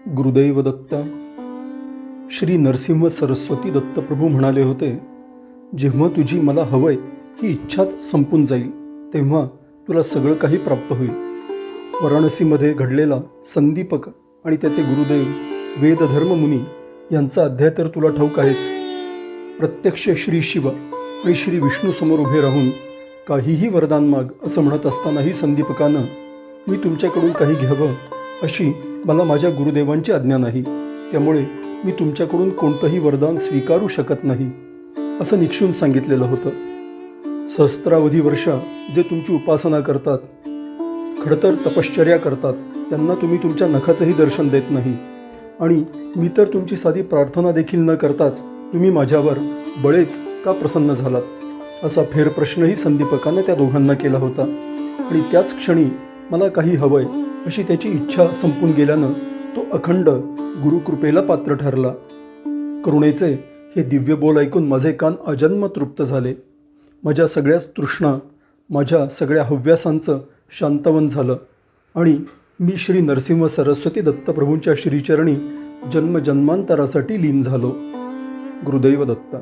गुरुदैव दत्त. श्री नरसिंह सरस्वती दत्तप्रभू म्हणाले होते, जेव्हा तुझी मला हवंय ही इच्छाच संपून जाईल तेव्हा तुला सगळं काही प्राप्त होईल. वाराणसीमध्ये घडलेला संदीपक आणि त्याचे गुरुदेव वेदधर्म मुनी यांचा अध्याय तर तुला ठाऊक आहेच. प्रत्यक्ष श्री शिव आणि श्री विष्णू समोर उभे राहून काहीही वरदान माग असं म्हणत असतानाही संदीपकानं मी तुमच्याकडून काही घ्यावं अशी मला माझ्या गुरुदेवांची आज्ञा नाही, त्यामुळे मी तुमच्याकडून कोणतंही वरदान स्वीकारू शकत नाही असं निक्षून सांगितलेलं होतं. सहस्त्रावधी वर्ष जे तुमची उपासना करतात, खडतर तपश्चर्या करतात, त्यांना तुम्ही तुमच्या नखाचंही दर्शन देत नाही आणि मी तर तुमची साधी प्रार्थना देखील न करताच तुम्ही माझ्यावर बळेच का प्रसन्न झालात असा फेरप्रश्नही संदीपकानं त्या दोघांना केला होता. आणि त्याच क्षणी मला काही हवंय अशी त्याची इच्छा संपून गेल्यानं तो अखंड गुरुकृपेला पात्र ठरला. करुणेचे हे दिव्य बोल ऐकून माझे कान अजन्म तृप्त झाले. माझ्या सगळ्याच तृष्णा, माझ्या सगळ्या हव्यासांचं शांतवन झालं आणि मी श्री नरसिंह सरस्वती दत्तप्रभूंच्या श्रीचरणी जन्मजन्मांतरासाठी लीन झालो. गुरुदैव दत्त.